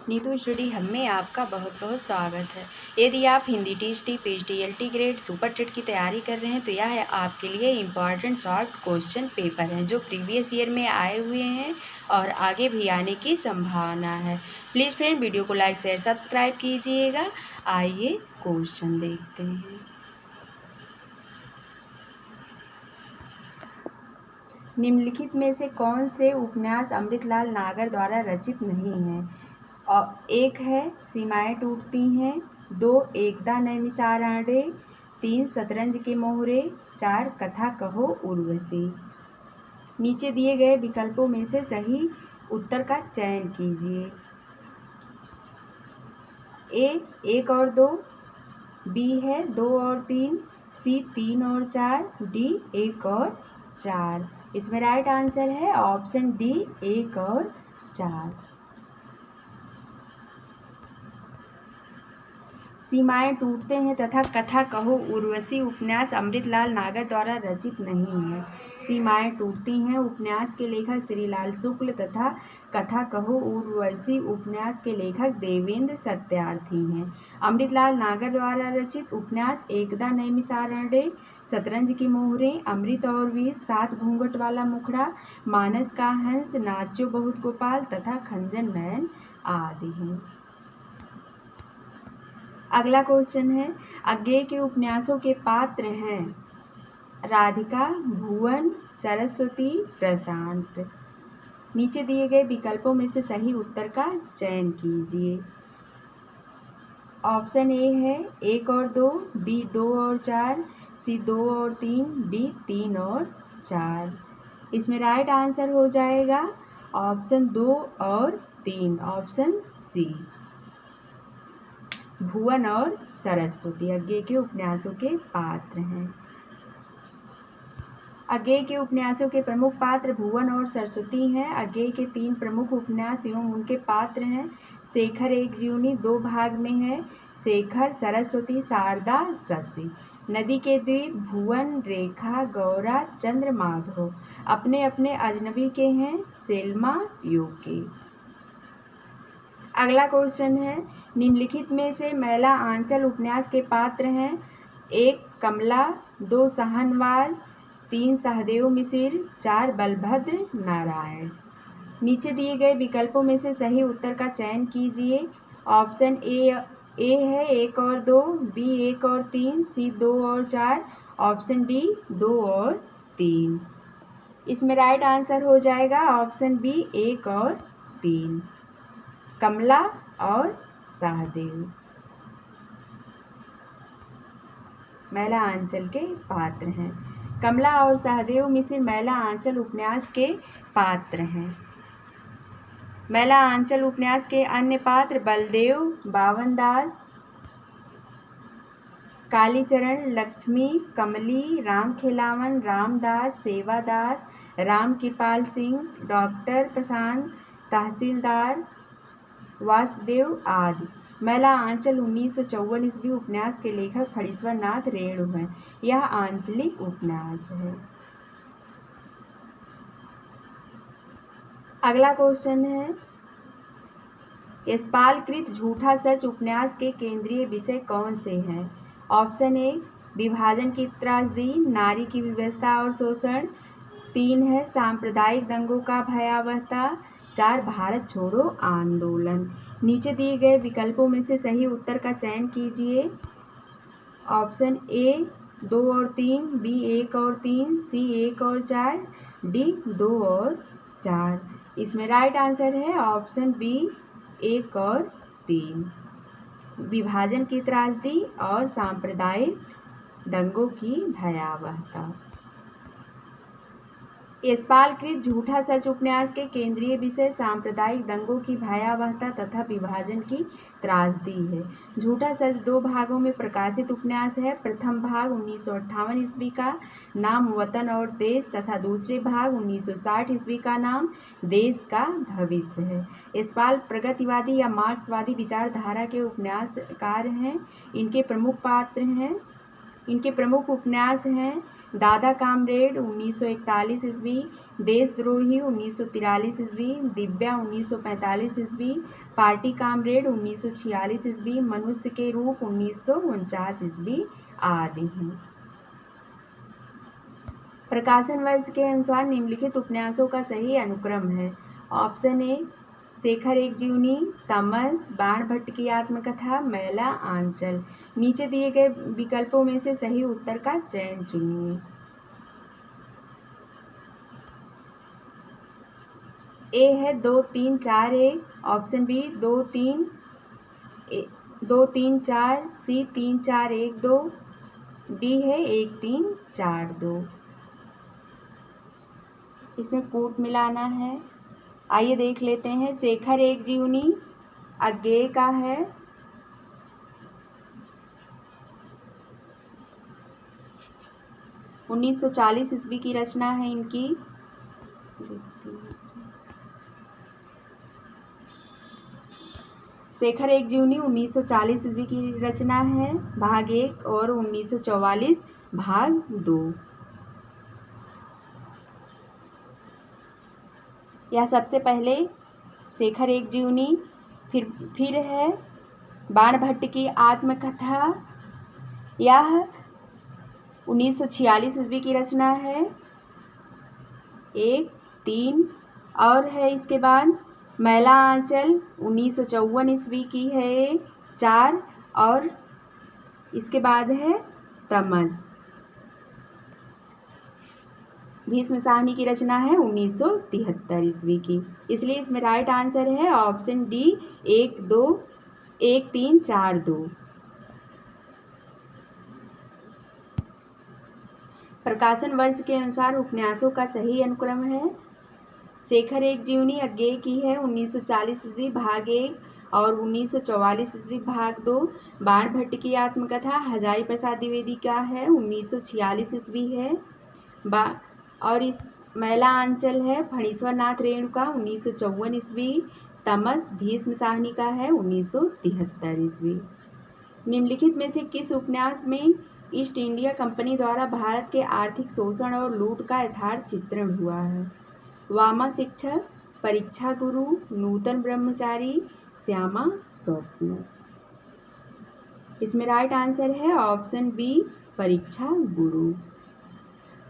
Neetu study hub में आपका बहुत बहुत स्वागत है। यदि आप Hindi TST, PhD, LT grade, super TET की तैयारी कर रहे हैं तो यह आपके लिए इम्पॉर्टेंट शॉर्ट क्वेश्चन पेपर हैं जो प्रीवियस ईयर में आए हुए हैं और आगे भी आने की संभावना है। प्लीज़ फ्रेंड वीडियो को लाइक शेयर सब्सक्राइब कीजिएगा। आइए क्वेश्चन देखते हैं। निम्नलिखित में से कौन से उपन्यास अमृतलाल नागर द्वारा रचित नहीं है? और एक है सीमाएं टूटती हैं, 2 एकता नैमिषारण्य, 3 शतरंज के मोहरे, 4 कथा कहो उर्वशी। नीचे दिए गए विकल्पों में से सही उत्तर का चयन कीजिए। ए 1 और 2, बी है 2 और 3, सी 3 और 4, डी 1 और 4। इसमें राइट आंसर है ऑप्शन डी 1 और 4। सीमाएं टूटते हैं तथा कथा कहो उर्वशी उपन्यास अमृतलाल नागर द्वारा रचित नहीं है। सीमाएं टूटती हैं उपन्यास के लेखक श्रीलाल शुक्ल तथा कथा कहो उर्वशी उपन्यास के लेखक देवेंद्र सत्यार्थी हैं। अमृतलाल नागर द्वारा रचित उपन्यास एकता नैमिषारण्य, शतरंज की मोहरे, अमृत और विष, 7 घूंघट वाला मुखड़ा, मानस का हंस, नाच्यो बहुत गोपाल तथा खंजन नयन आदि हैं। अगला क्वेश्चन है, अज्ञेय के उपन्यासों के पात्र हैं राधिका, भुवन, सरस्वती, प्रशांत। नीचे दिए गए विकल्पों में से सही उत्तर का चयन कीजिए। ऑप्शन ए है 1 और 2, बी 2 और 4, सी 2 और 3, डी 3 और 4। इसमें राइट आंसर हो जाएगा ऑप्शन 2 और 3, ऑप्शन सी। भुवन और सरस्वती अज्ञेय के उपन्यासों के पात्र हैं। अज्ञेय के उपन्यासों के प्रमुख पात्र भुवन और सरस्वती हैं। अज्ञेय के 3 प्रमुख उपन्यास एवं उनके पात्र हैं। शेखर एक जीवनी 2 भाग में है। शेखर, सरस्वती, शारदा, शशि। नदी के द्वीप भुवन, रेखा, गौरा, चंद्र, माधव अपने अपने अजनबी के हैं। Selma UK. अगला क्वेश्चन है, निम्नलिखित में से मैला आंचल उपन्यास के पात्र हैं 1 कमला, 2 साहनवाल, 3 सहदेव मिसिर, 4 बलभद्र नारायण। नीचे दिए गए विकल्पों में से सही उत्तर का चयन कीजिए। ऑप्शन ए है 1 और 2, बी 1 और 3, सी 2 और 4, ऑप्शन डी 2 और 3। इसमें राइट आंसर हो जाएगा ऑप्शन बी 1 और 3, कमला और सहदेव मैला आंचल के पात्र हैं। कमला और सहदेव मिसिर मैला आंचल उपन्यास के पात्र हैं। मैला आंचल उपन्यास के अन्य पात्र बलदेव, बावनदास, कालीचरण, लक्ष्मी, कमली, राम खेलावन, रामदास, सेवादास, राम कृपाल सिंह, डॉक्टर प्रशांत, तहसीलदार वासुदेव आदि। मैला आंचल 1954 ईस्वी उपन्यास के लेखक फणीश्वर नाथ रेणु हैं। यह आंचलिक उपन्यास है। अगला क्वेश्चन है, यशपालकृत झूठा सच उपन्यास के केंद्रीय विषय कौन से हैं? ऑप्शन ए विभाजन की त्रासदी, नारी की व्यवस्था और शोषण, 3 है सांप्रदायिक दंगों का भयावहता, 4 भारत छोड़ो आंदोलन। नीचे दिए गए विकल्पों में से सही उत्तर का चयन कीजिए। ऑप्शन ए 2 और 3, बी 1 और 3, सी 1 और 4, डी 2 और 4। इसमें राइट आंसर है ऑप्शन बी 1 और 3, विभाजन की त्रासदी और सांप्रदायिक दंगों की भयावहता। यशपालकृत झूठा सच उपन्यास के केंद्रीय विषय सांप्रदायिक दंगों की भयावहता तथा विभाजन की त्रासदी है। झूठा सच 2 भागों में प्रकाशित उपन्यास है। प्रथम भाग 1958 ईस्वी का नाम वतन और देश तथा दूसरे भाग 1960 ईस्वी का नाम देश का भविष्य है। यशपाल प्रगतिवादी या मार्क्सवादी विचारधारा के उपन्यासकार हैं। इनके प्रमुख पात्र हैं इनके प्रमुख उपन्यास हैं दादा कामरेड 1941 ईस्वी, देशद्रोही 1943 ईस्वी, दिव्या 1945 ईस्वी, पार्टी कामरेड 1946 ईस्वी, मनुष्य के रूप 1949 ईस्वी आदि हैं। प्रकाशन वर्ष के अनुसार निम्नलिखित उपन्यासों का सही अनुक्रम है। ऑप्शन ए शेखर एक जीवनी, तमस, बाणभट्ट की आत्मकथा, मैला आंचल। नीचे दिए गए विकल्पों में से सही उत्तर का चयन चुनिए। ए है 2 3 4 1, ऑप्शन बी 2 3 4, सी 3 4 1 2, डी है 1 3 4 2। इसमें कूट मिलाना है। आइए देख लेते हैं। शेखर एक जीवनी अज्ञेय का है। उन्नीस 1940 ईस्वी की रचना है इनकी। शेखर एक जीवनी 1940 ईस्वी की रचना है, भाग 1, और 1944 भाग 2। यह सबसे पहले शेखर एक जीवनी, फिर है बाणभट्ट की आत्मकथा। यह 1946 ईस्वी की रचना है 1 3, और है इसके बाद मैला आंचल 1954 ईस्वी की है 4, और इसके बाद है तमस। भीष्म साहनी की रचना है 1973 ईस्वी की। इसलिए इसमें राइट आंसर है ऑप्शन डी 1 3 4 2। प्रकाशन वर्ष के अनुसार उपन्यासों का सही अनुक्रम है। शेखर एक जीवनी अज्ञेय की है 1940 ईस्वी भाग 1, और 1944 ईस्वी भाग 2। बाणभट्ट की आत्मकथा हजारी प्रसाद द्विवेदी का है 1946 ईस्वी है। और इस मैला आंचल है फणीश्वर नाथ रेणुका 1954 ईस्वी। तमस भीष्म साहनी का है 1973 ईस्वी। निम्नलिखित में से किस उपन्यास में ईस्ट इंडिया कंपनी द्वारा भारत के आर्थिक शोषण और लूट का यथार्थ चित्रण हुआ है? वामा शिक्षक, परीक्षा गुरु, नूतन ब्रह्मचारी, श्यामा स्वप्न। इसमें राइट आंसर है ऑप्शन बी परीक्षा गुरु।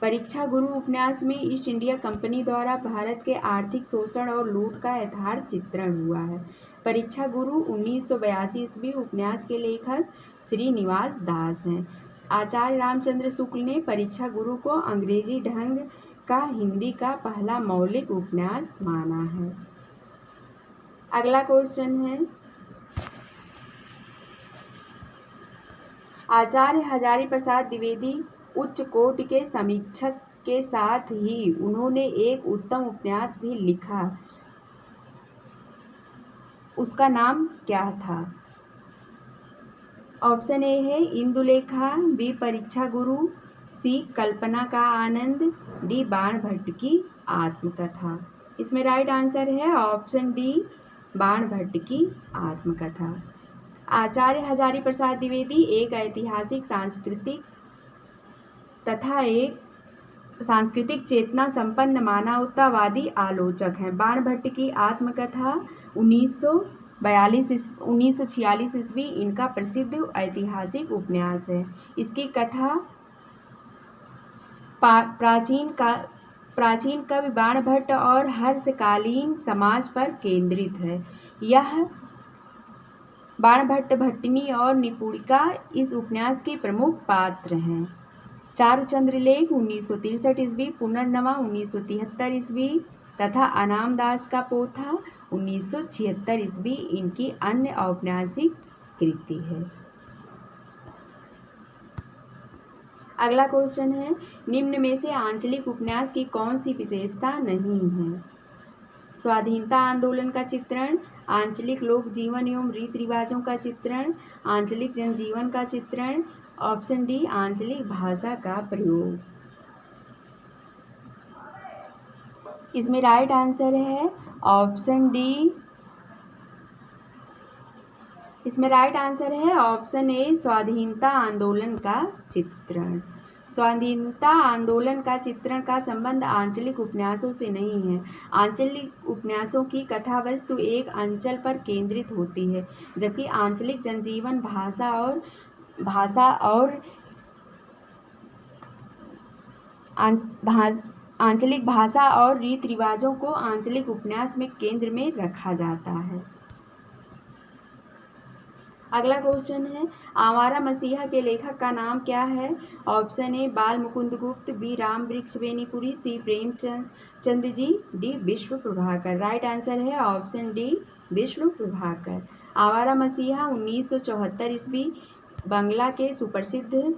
परीक्षा गुरु उपन्यास में ईस्ट इंडिया कंपनी द्वारा भारत के आर्थिक शोषण और लूट का यथार्थ चित्रण हुआ है। परीक्षा गुरु 1982 ईस्वी उपन्यास के लेखक श्रीनिवास दास हैं। आचार्य रामचंद्र शुक्ल ने परीक्षा गुरु को अंग्रेजी ढंग का हिंदी का पहला मौलिक उपन्यास माना है। अगला क्वेश्चन है, आचार्य हजारी प्रसाद द्विवेदी उच्च कोटि के समीक्षक के साथ ही उन्होंने एक उत्तम उपन्यास भी लिखा, उसका नाम क्या था? ऑप्शन ए है इंदुलेखा, बी परीक्षा गुरु, सी कल्पना का आनंद, डी बाणभट्ट की आत्मकथा। इसमें राइट आंसर है ऑप्शन डी बाणभट्ट की आत्मकथा। आचार्य हजारी प्रसाद द्विवेदी एक ऐतिहासिक सांस्कृतिक चेतना संपन्न मानवतावादी आलोचक हैं। बाणभट्ट की आत्मकथा 1946 ईस्वी इनका प्रसिद्ध ऐतिहासिक उपन्यास है। इसकी कथा प्राचीन कवि बाणभट्ट और हर्षकालीन समाज पर केंद्रित है। यह बाणभट्ट, भट्टिनी और निपुणिका इस उपन्यास के प्रमुख पात्र हैं। चारुचंद्रलेख 1963 ईस्वी, पुनर्नवा 1973 ईस्वी तथा अनामदास का पोथा 1976 ईस्वी इनकी अन्य औपन्यासिक कृति है। अगला क्वेश्चन है, निम्न में से आंचलिक उपन्यास की कौन सी विशेषता नहीं है? स्वाधीनता आंदोलन का चित्रण, आंचलिक लोक जीवन एवं रीति रिवाजों का चित्रण, आंचलिक जनजीवन का चित्रण, ऑप्शन डी आंचलिक भाषा का प्रयोग। इसमें राइट आंसर है ऑप्शन डी। इसमें राइट आंसर है ऑप्शन ए स्वाधीनता आंदोलन का चित्रण। स्वाधीनता आंदोलन का चित्रण का संबंध आंचलिक उपन्यासों से नहीं है। आंचलिक उपन्यासों की कथा वस्तु एक अंचल पर केंद्रित होती है, जबकि आंचलिक जनजीवन आंचलिक भाषा और रीति रिवाजों को आंचलिक उपन्यास में केंद्र में रखा जाता है। अगला क्वेश्चन है, आवारा मसीहा के लेखक का नाम क्या है? ऑप्शन ए बाल मुकुंद गुप्त, बी राम वृक्ष बेनीपुरी, सी प्रेमचंद जी, डी विश्व प्रभाकर। राइट आंसर है ऑप्शन डी विश्व प्रभाकर। आवारा मसीहा 1974 ईस्वी बांग्ला के सुप्रसिद्ध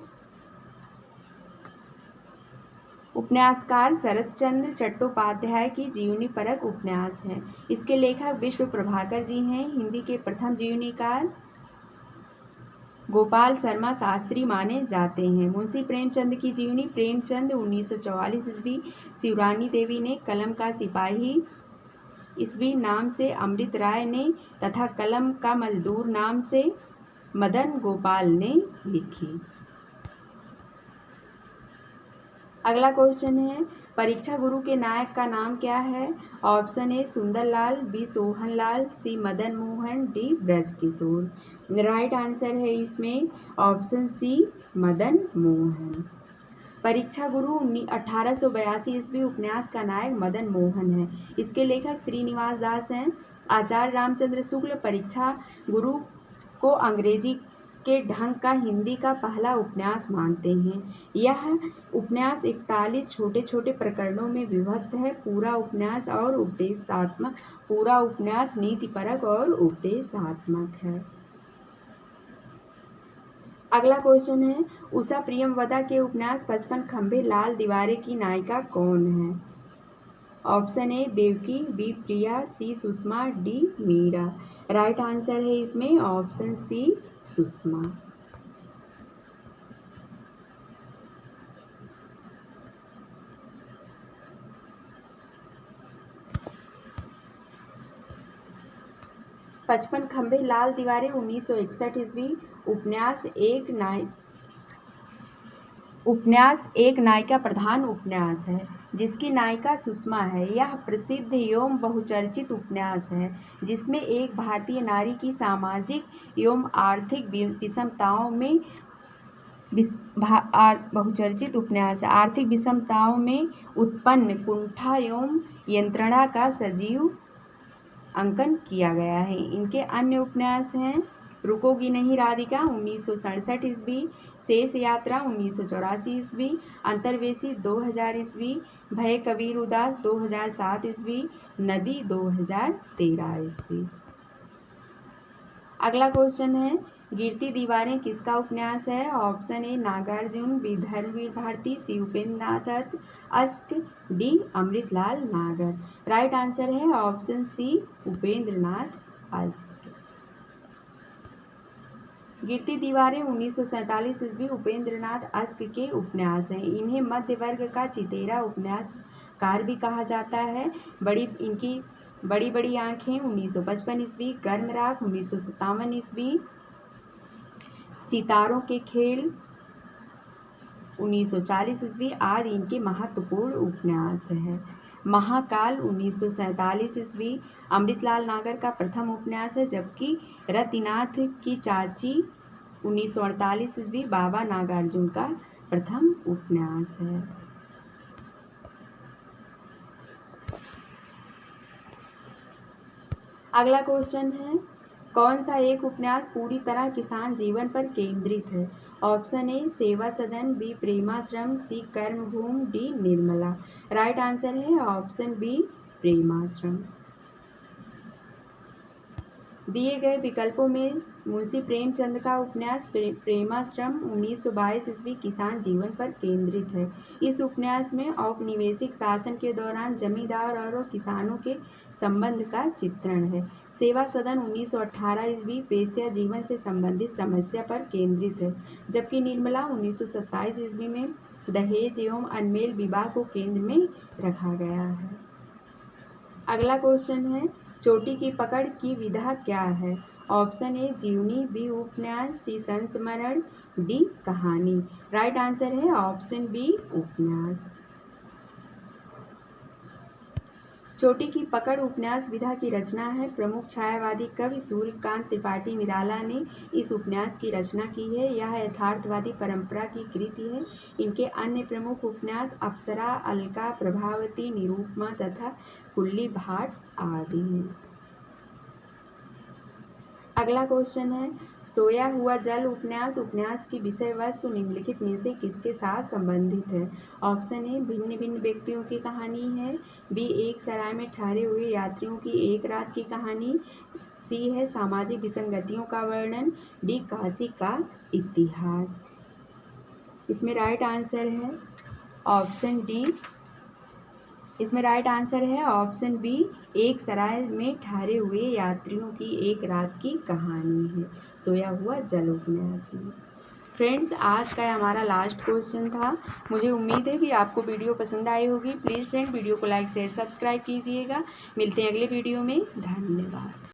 उपन्यासकार शरत चंद्र चट्टोपाध्याय की जीवनी परक उपन्यास है। इसके लेखक विश्व प्रभाकर जी हैं। हिंदी के प्रथम जीवनीकार गोपाल शर्मा शास्त्री माने जाते हैं। मुंशी प्रेमचंद की जीवनी प्रेमचंद 1944 ईस्वी, शिवरानी देवी ने, कलम का सिपाही ईस्वी नाम से अमृत राय ने तथा कलम का मजदूर नाम से मदन गोपाल ने लिखी। अगला क्वेश्चन है, परीक्षा गुरु के नायक का नाम क्या है? Option A Sundarlal, B Sohanlal, C Madan Mohan, D Brajkishore. Right answer है इसमें ऑप्शन सी मदन मोहन। परीक्षा गुरु 1882 ईस्वी उपन्यास का नायक मदन मोहन है। इसके लेखक श्रीनिवास दास हैं। आचार्य रामचंद्र शुक्ल परीक्षा गुरु को अंग्रेजी के ढंग का हिंदी का पहला उपन्यास मानते हैं। यह उपन्यास 41 छोटे छोटे प्रकरणों में विभक्त है। पूरा उपन्यास नीतिपरक और उपदेशात्मक है। अगला क्वेश्चन है, उषा प्रियमवदा के उपन्यास 55 खंभे लाल दीवारें की नायिका कौन है? Option A Devaki, B Priya, C Sushma, D Meera. Right answer है इसमें ऑप्शन सी सुषमा। पचपन खंभे लाल दीवारें 1961 ईस्वी उपन्यास एक नायिका प्रधान उपन्यास है, जिसकी नायिका सुषमा है। यह प्रसिद्ध एवं बहुचर्चित उपन्यास है, जिसमें एक भारतीय नारी की सामाजिक एवं आर्थिक विषमताओं में बहुचर्चित उपन्यास है। आर्थिक विषमताओं में उत्पन्न कुंठा एवं यंत्रणा का सजीव अंकन किया गया है। इनके अन्य उपन्यास हैं रुकोगी नहीं राधिका 1967 ईस्वी, शेष यात्रा 1984 ईस्वी, अंतर्वेशी 2000 ईस्वी, भय कबीर उदास 2007 ईस्वी, नदी 2013 ईस्वी। अगला क्वेश्चन है, गिरती दीवारें किसका उपन्यास है? Option A Nagarjun, B Dharamvir Bharati, C Upendra Nath Ashk, D Amritlal Nagar. Right answer है ऑप्शन सी उपेंद्र नाथ अस्क। गिरती दीवारें 1947 ईस्वी उपेंद्र नाथ अस्क के उपन्यास हैं। इन्हें मध्य वर्ग का चितेरा उपन्यासकार भी कहा जाता है। इनकी बड़ी बड़ी आंखें 1955 ईस्वी, गर्म राख 1957 ईस्वी, सितारों के खेल 1940 ईस्वी आदि इनके महत्वपूर्ण उपन्यास है। महाकाल 1947 ईस्वी अमृतलाल नागर का प्रथम उपन्यास है, जबकि रतिनाथ की चाची 1948 ईस्वी बाबा नागार्जुन का प्रथम उपन्यास है। अगला क्वेश्चन है, कौन सा एक उपन्यास पूरी तरह किसान जीवन पर केंद्रित है? ऑप्शन ए सेवा सदन, बी प्रेमाश्रम, सी कर्मभूमि, डी निर्मला। राइट आंसर है ऑप्शन बी प्रेमाश्रम। दिए गए विकल्पों में मुंशी प्रेमचंद का उपन्यास प्रेमाश्रम 1922 ईस्वी किसान जीवन पर केंद्रित है। इस उपन्यास में औपनिवेशिक शासन के दौरान जमींदार और किसानों के संबंध का चित्रण है। सेवा सदन 1918 ईस्वी वेश्या जीवन से संबंधित समस्या पर केंद्रित है, जबकि निर्मला 1927 ईस्वी में दहेज एवं अनमेल विवाह को केंद्र में रखा गया है। अगला क्वेश्चन है, चोटी की पकड़ की विधा क्या है? ऑप्शन ए जीवनी, बी उपन्यास, सी संस्मरण, डी कहानी। राइट आंसर है ऑप्शन बी उपन्यास। चोटी की पकड़ उपन्यास विधा की रचना है। प्रमुख छायावादी कवि सूर्यकांत त्रिपाठी निराला ने इस उपन्यास की रचना की है। यह यथार्थवादी परंपरा की कृति है। इनके अन्य प्रमुख उपन्यास अप्सरा, अलका, प्रभावती, निरूपमा तथा कुल्ली भाट आदि हैं। अगला क्वेश्चन है, सोया हुआ जल उपन्यास की विषय वस्तु निम्नलिखित में से किसके साथ संबंधित है? ऑप्शन ए भिन्न भिन्न व्यक्तियों की कहानी है, बी एक सराय में ठहरे हुए यात्रियों की एक रात की कहानी, सी है सामाजिक विसंगतियों का वर्णन, डी काशी का इतिहास। इसमें राइट आंसर है ऑप्शन डी। इसमें राइट आंसर है ऑप्शन बी, एक सराय में ठहरे हुए यात्रियों की एक रात की कहानी है सोया हुआ जल उपन्यास में। फ्रेंड्स, आज का हमारा लास्ट क्वेश्चन था। मुझे उम्मीद है कि आपको वीडियो पसंद आई होगी। प्लीज़ फ्रेंड वीडियो को लाइक शेयर सब्सक्राइब कीजिएगा। मिलते हैं अगले वीडियो में। धन्यवाद।